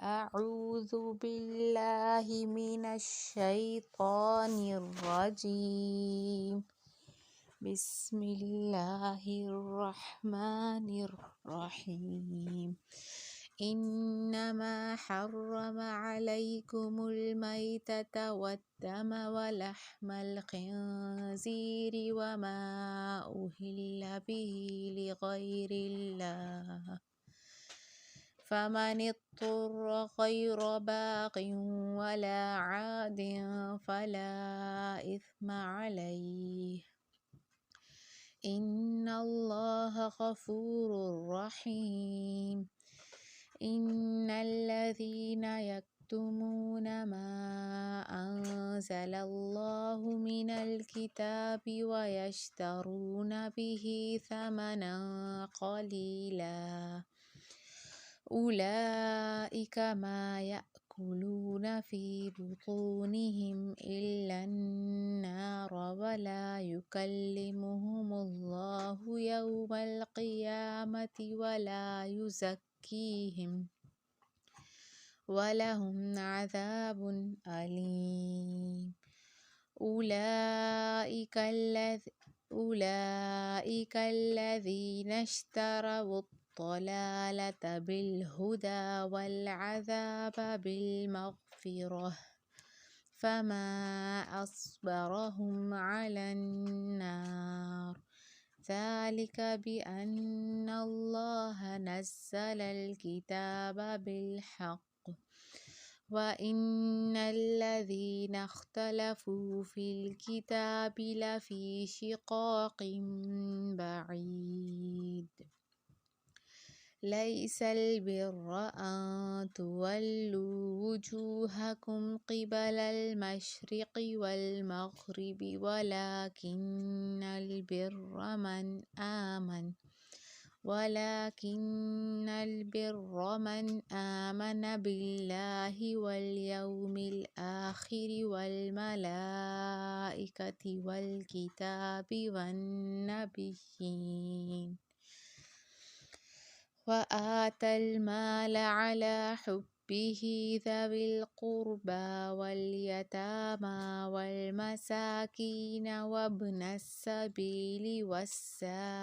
أعوذ بالله من الشيطان الرجيم. بسم الله الرحمن الرحيم. إنما حرم عليكم الميتة والدم ولحم الخنزير وما أهل به لغير الله، فمن اضطر غير باغ ولا عاد فلا إثم عليه، إن الله غفور رحيم. إن الذين يكتمون ما أنزل الله من الكتاب ويشترون به ثمنا قليلا أولئك ما يأكلون في بطونهم إلا النار ولا يكلمهم الله يوم القيامة ولا يزكيهم ولهم عذاب أليم. أولئك الذين اشتروا الضلالة بالهدى والعذاب بالمغفرة، فما أصبرهم على النار، ذلك بأن الله نزل الكتاب بالحق وإن الذين اختلفوا في الكتاب لفي شقاق بعيد. ليس البر أن تولوا وجوهكم قبل المشرق والمغرب ولكن البر من آمن بالله واليوم الآخر والملائكة والكتاب والنبيين وآتى المال على حبه ذوي القربى واليتامى والمساكين وابن السبيل والسائلين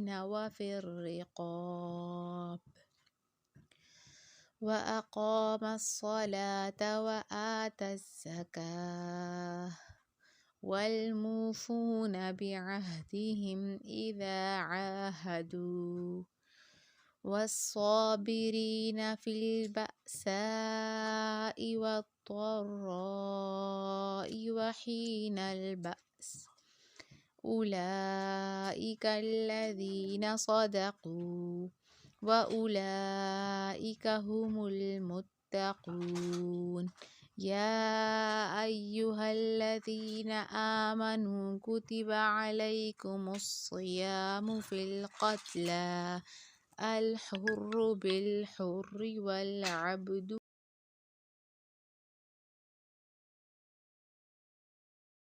وفي الرقاب، وأقام الصلاة وآتى الزكاة والموفون بعهدهم إذا عاهدوا والصابرين في البأساء والضراء وحين البأس، أولئك الذين صدقوا وأولئك هم المتقون. يا أيها الذين آمنوا كتب عليكم الصيام في القتلى الحر بالحر والعبد